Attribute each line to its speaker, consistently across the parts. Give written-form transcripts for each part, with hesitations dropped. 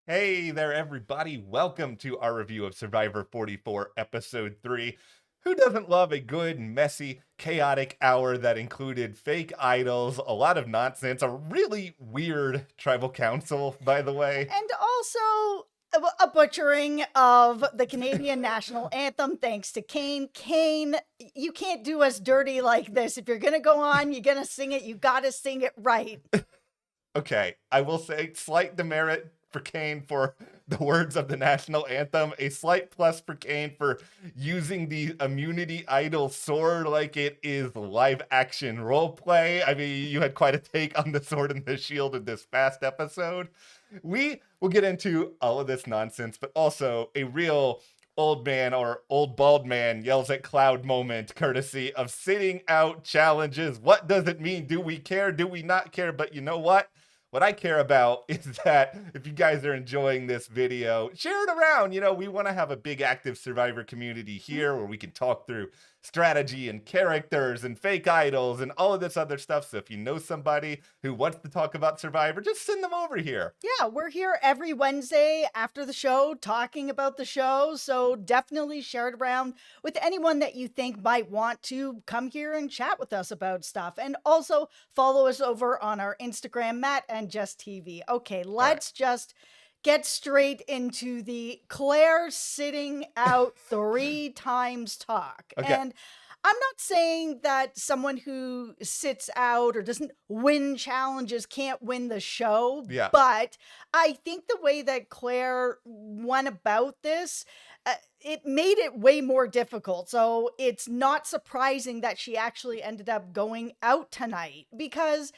Speaker 1: Hey there, everybody. Welcome to our review of Survivor 44, Episode 3. Who doesn't love a good, messy, chaotic hour that included fake idols, a lot of nonsense, a really weird tribal council, by the way?
Speaker 2: And also a butchering of the Canadian national anthem thanks to Kane. Kane, you can't do us dirty like this. If you're going to go on, you're going to sing it, you got to sing it right.
Speaker 1: Okay, I will say slight demerit for Kane for the words of the national anthem, a slight plus for Kane for using the immunity idol sword like it is live action role play. I mean, you had quite a take on the sword and the shield in this past episode. We will get into all of this nonsense, but also a real old man or old bald man yells at cloud moment courtesy of sitting out challenges. What does it mean? Do we care? Do we not care? But you know what I care about is that if you guys are enjoying this video, share it around. We want to have a big active Survivor community here where we can talk through strategy and characters and fake idols and all of this other stuff. So if you know somebody who wants to talk about Survivor, just send them over here.
Speaker 2: Yeah, we're here every Wednesday after the show talking about the show. So definitely share it around with anyone that you think might want to come here and chat with us about stuff. And also follow us over on our Instagram, Matt and Jess TV. Okay,
Speaker 1: All right.
Speaker 2: let's just get straight into the Claire sitting out 3 times talk.
Speaker 1: Okay.
Speaker 2: And I'm not saying that someone who sits out or doesn't win challenges can't win the show,
Speaker 1: Yeah.
Speaker 2: but I think the way that Claire went about this, it made it way more difficult. So it's not surprising that she actually ended up going out tonight because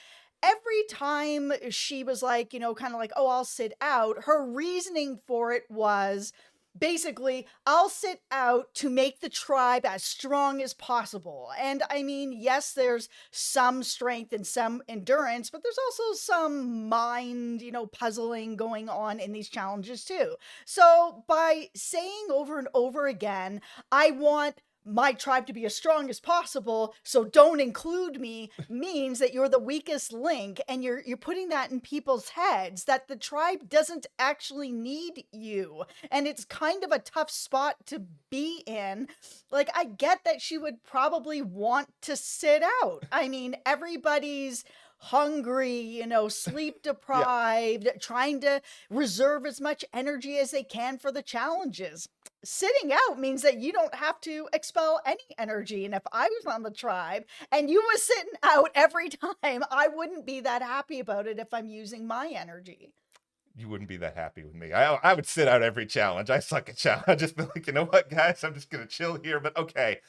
Speaker 2: every time she was like, kind of like, oh, I'll sit out, her reasoning for it was basically, I'll sit out to make the tribe as strong as possible. And I mean, yes, there's some strength and some endurance, but there's also some mind, puzzling going on in these challenges too. So by saying over and over again, I want my tribe to be as strong as possible, so don't include me, means that you're the weakest link, and you're putting that in people's heads that the tribe doesn't actually need you. And it's kind of a tough spot to be in. Like, I get that she would probably want to sit out. I mean, everybody's hungry, sleep
Speaker 1: Yeah.
Speaker 2: deprived, trying to reserve as much energy as they can for the challenges. Sitting out means that you don't have to expel any energy. And if I was on the tribe and you were sitting out every time, I wouldn't be that happy about it if I'm using my energy.
Speaker 1: You wouldn't be that happy with me. I would sit out every challenge. I suck at challenge. I just be like, you know what, guys, I'm just gonna chill here. But okay,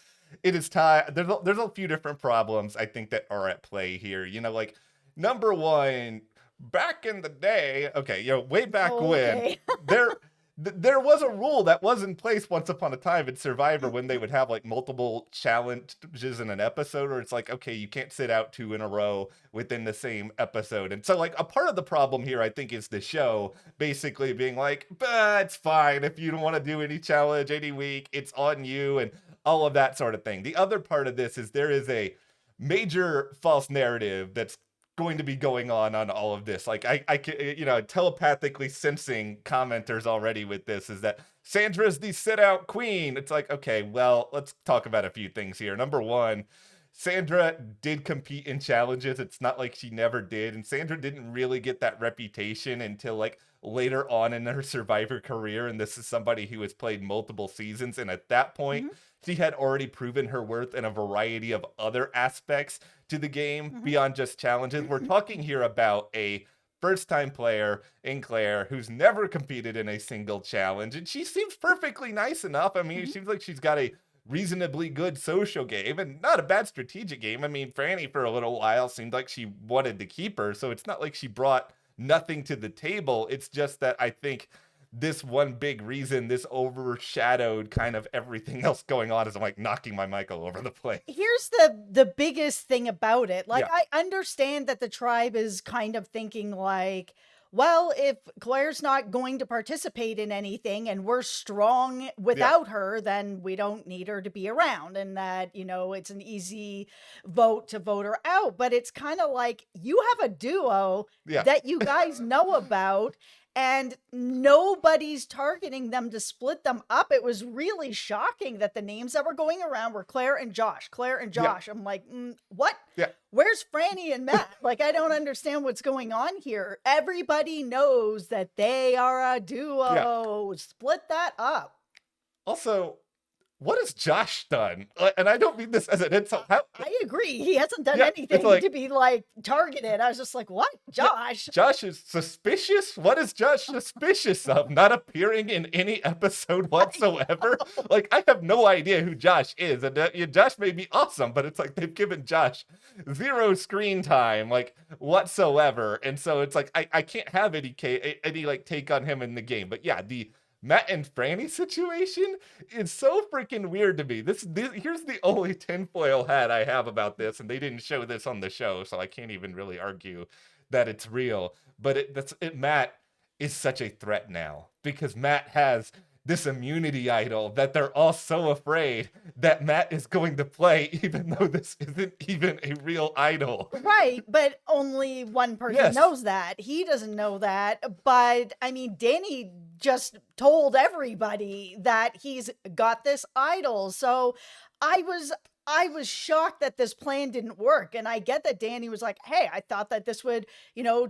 Speaker 1: it is time. There's a few different problems I think that are at play here. Like number one, back in the day, okay, way back when
Speaker 2: Okay.
Speaker 1: there there was a rule that was in place once upon a time in Survivor when they would have like multiple challenges in an episode, or it's like, okay, you can't sit out two in a row within the same episode. And so like a part of the problem here, I think, is the show basically being like, but it's fine if you don't want to do any challenge any week, it's on you and all of that sort of thing. The other part of this is there is a major false narrative that's going to be going on all of this. Like I can, telepathically sensing commenters already with this is that Sandra's the sit out queen. It's like, okay, well, let's talk about a few things here. Number one, Sandra did compete in challenges. It's not like she never did. And Sandra didn't really get that reputation until like later on in her Survivor career. And this is somebody who has played multiple seasons. And at that point,
Speaker 2: Hmm.
Speaker 1: she had already proven her worth in a variety of other aspects to the game
Speaker 2: Hmm.
Speaker 1: beyond just challenges. We're talking here about a first time player in Claire who's never competed in a single challenge. And she seems perfectly nice enough. I mean, it
Speaker 2: Hmm.
Speaker 1: seems like she's got a reasonably good social game and not a bad strategic game. I mean, Franny for a little while seemed like she wanted to keep her. So it's not like she brought nothing to the table. It's just that I think this one big reason, this overshadowed kind of everything else going on, is I'm like knocking my mic all over the place.
Speaker 2: Here's the biggest thing about it. Like,
Speaker 1: Yeah.
Speaker 2: I understand that the tribe is kind of thinking like, well, if Claire's not going to participate in anything and we're strong
Speaker 1: Yeah.
Speaker 2: without her, then we don't need her to be around. And that, it's an easy vote to vote her out. But it's kind of like you have a duo
Speaker 1: Yeah.
Speaker 2: that you guys know about. and nobody's targeting them to split them up. It was really shocking that the names that were going around were Claire and Josh. Claire and
Speaker 1: Yeah.
Speaker 2: Josh. I'm like, what?
Speaker 1: Yeah.
Speaker 2: Where's Franny and Matt? Like, I don't understand what's going on here. Everybody knows that they are a duo. Split that up.
Speaker 1: Also, what has Josh done? And I don't mean this as an insult.
Speaker 2: I agree. He hasn't done
Speaker 1: Yeah, it's
Speaker 2: anything
Speaker 1: like-
Speaker 2: to be like targeted. I was just like, what? Josh?
Speaker 1: Josh is suspicious? What is Josh suspicious of? Not appearing in any episode whatsoever? Like, I have no idea who Josh is. And Josh may be awesome, but it's like they've given Josh 0 screen time, like, whatsoever. And so it's like, I can't have any like take on him in the game. But yeah, the Matt and Franny situation is so freaking weird to me. Here's the only tinfoil hat I have about this, and they didn't show this on the show, so I can't even really argue that it's real. But Matt is such a threat now because Matt has this immunity idol that they're all so afraid that Matt is going to play, even though this isn't even a real idol.
Speaker 2: Right, but only one person knows that. He doesn't know that. But I mean, Danny just told everybody that he's got this idol. So I was shocked that this plan didn't work. And I get that Danny was like, hey, I thought that this would,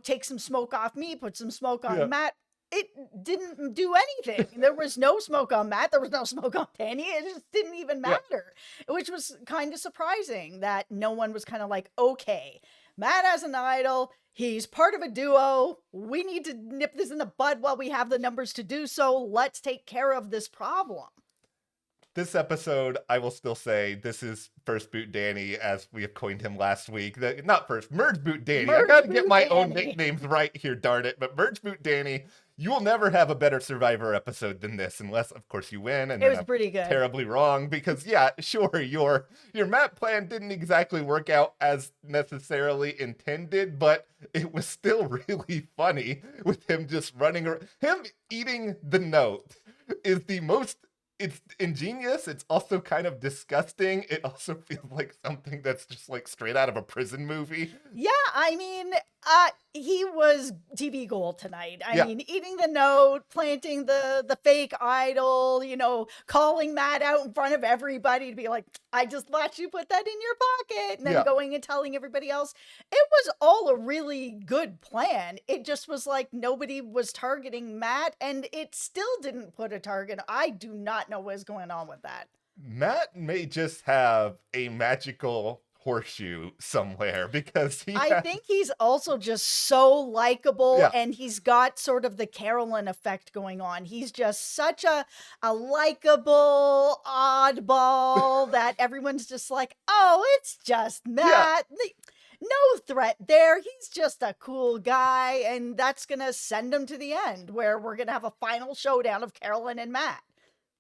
Speaker 2: take some smoke off me, put some smoke on Matt. It didn't do anything. There was no smoke on Matt. There was no smoke on Danny. It just didn't even matter, which was kind of surprising that no one was kind of like, okay, Matt has an idol. He's part of a duo. We need to nip this in the bud while we have the numbers to do so. Let's take care of this problem.
Speaker 1: This episode, I will still say, this is First Boot Danny, as we have coined him last week. Not first, Merge Boot Danny. I gotta get my own nicknames right here, darn it. But Merge Boot Danny, you will never have a better Survivor episode than this, unless, of course, you win. And
Speaker 2: it was pretty good.
Speaker 1: Terribly wrong, because yeah, sure, your map plan didn't exactly work out as necessarily intended, but it was still really funny with him just running around. Him eating the note is the most. It's ingenious. It's also kind of disgusting. It also feels like something that's just like straight out of a prison movie.
Speaker 2: Yeah, I mean, he was TV gold tonight. I mean, eating the note, planting the fake idol, calling Matt out in front of everybody to be like, I just thought you put that in your pocket. And then going and telling everybody else. It was all a really good plan. It just was like nobody was targeting Matt, and it still didn't put a target. I do not know what's going on with that.
Speaker 1: Matt may just have a magical horseshoe somewhere because
Speaker 2: I think he's also just so likable, and he's got sort of the Carolyn effect going on. He's just such a likable oddball that everyone's just like, oh, it's just Matt. No threat there. He's just a cool guy, and that's gonna send him to the end where we're gonna have a final showdown of Carolyn and Matt.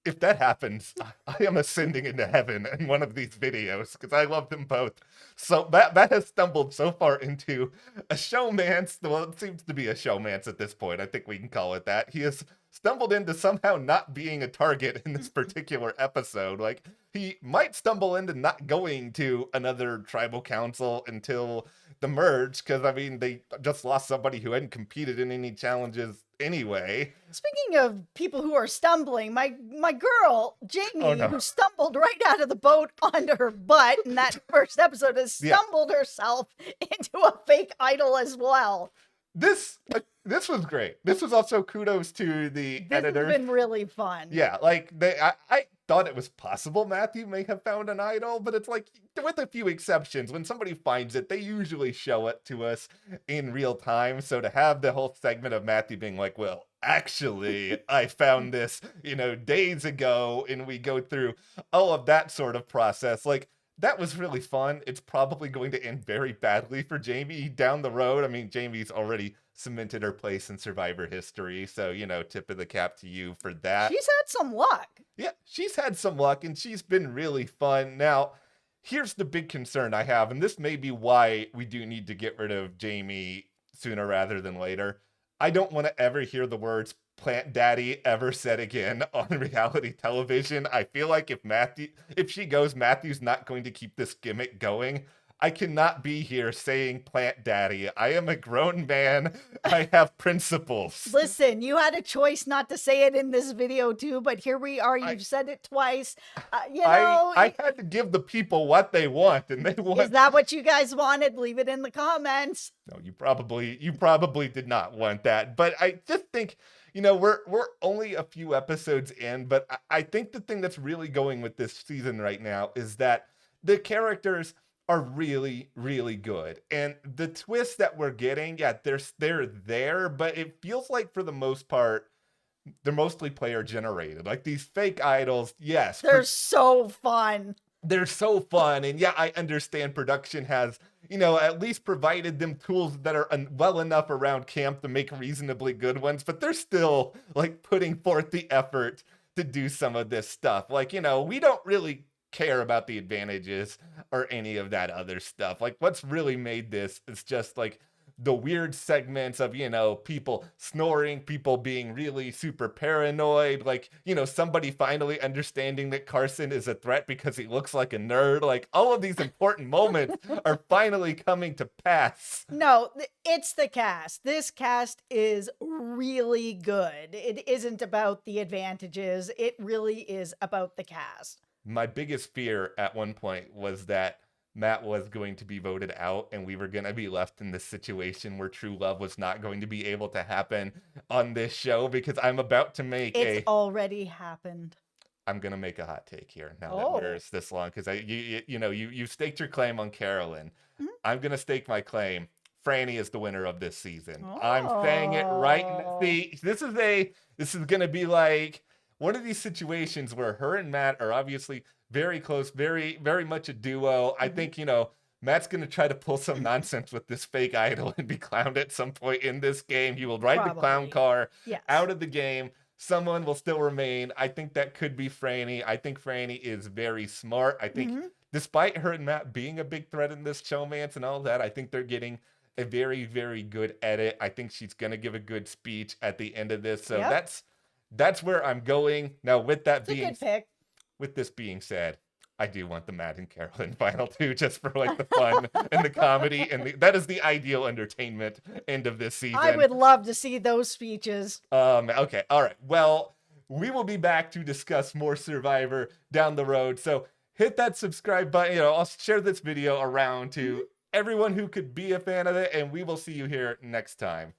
Speaker 1: If that happens, I am ascending into heaven in one of these videos because I love them both. So Matt has stumbled so far into a showmance. Well, it seems to be a showmance at this point. I think we can call it that. He has stumbled into somehow not being a target in this particular episode. Like, he might stumble into not going to another tribal council until the merge because, I mean, they just lost somebody who hadn't competed in any challenges anyway.
Speaker 2: Speaking of people who are stumbling, my girl, Jamie, who stumbled right out of the boat onto her butt in that first episode, has stumbled herself into a fake idol as well.
Speaker 1: This was great. This was also kudos to the editor.
Speaker 2: This has been really fun.
Speaker 1: Yeah, like I thought it was possible Matthew may have found an idol, but it's like, with a few exceptions, when somebody finds it, they usually show it to us in real time. So to have the whole segment of Matthew being like, well, actually, I found this, days ago, and we go through all of that sort of process, like, that was really fun. It's probably going to end very badly for Jamie down the road. I mean, Jamie's already cemented her place in Survivor history. So, tip of the cap to you for that.
Speaker 2: She's had some luck.
Speaker 1: Yeah, she's had some luck, and she's been really fun. Now, here's the big concern I have, and this may be why we do need to get rid of Jamie sooner rather than later. I don't want to ever hear the words Plant Daddy ever said again on reality television. I feel like if she goes, Matthew's not going to keep this gimmick going. I cannot be here saying plant daddy. I am a grown man. I have principles.
Speaker 2: Listen, you had a choice not to say it in this video too, but here we are.
Speaker 1: I
Speaker 2: You've said it twice. You
Speaker 1: I
Speaker 2: know,
Speaker 1: I had to give the people what they want, and they
Speaker 2: is
Speaker 1: want.
Speaker 2: that what you guys wanted? Leave it in the comments.
Speaker 1: No, you probably did not want that. But I just think, we're only a few episodes in, but I think the thing that's really going with this season right now is that the characters are really, really good. And the twists that we're getting, yeah, they're there, but it feels like for the most part, they're mostly player generated. Like these fake idols, yes,
Speaker 2: They're so fun.
Speaker 1: they're so fun. And yeah, I understand production has, at least provided them tools that are well enough around camp to make reasonably good ones, but they're still like putting forth the effort to do some of this stuff. Like, we don't really care about the advantages or any of that other stuff. Like, what's really made this is just like the weird segments of, people snoring, people being really super paranoid, like, somebody finally understanding that Carson is a threat because he looks like a nerd. Like, all of these important moments are finally coming to pass.
Speaker 2: No, it's the cast. This cast is really good. It isn't about the advantages. It really is about the cast.
Speaker 1: My biggest fear at one point was that Matt was going to be voted out and we were going to be left in this situation where true love was not going to be able to happen on this show, because I'm about to make
Speaker 2: It's already happened.
Speaker 1: I'm going to make a hot take here now that
Speaker 2: Oh.
Speaker 1: we're this long, because you staked your claim on Carolyn.
Speaker 2: Mhm.
Speaker 1: I'm going to stake my claim. Franny is the winner of this season. I'm saying it right.
Speaker 2: Oh.
Speaker 1: See, this is going to be like one of these situations where her and Matt are obviously very close, very, very much a duo. I think, Matt's going to try to pull some nonsense with this fake idol and be clowned at some point in this game. He will ride the clown
Speaker 2: Probably.
Speaker 1: car
Speaker 2: Yes.
Speaker 1: out of the game. Someone will still remain. I think that could be Franny. I think Franny is very smart. I think despite her and Matt being a big threat in this showmance and all that, I think they're getting a very, very good edit. I think she's going to give a good speech at the end of this. So
Speaker 2: Yep.
Speaker 1: that's where I'm going. Now, with that
Speaker 2: It's a
Speaker 1: being
Speaker 2: good pick.
Speaker 1: with this being said, I do want the Matt and Carolyn final two, just for like the fun and the comedy, and that is the ideal entertainment end of this season.
Speaker 2: I would love to see those speeches.
Speaker 1: Okay, all right. Well, we will be back to discuss more Survivor down the road. So hit that subscribe button. I'll share this video around to everyone who could be a fan of it, and we will see you here next time.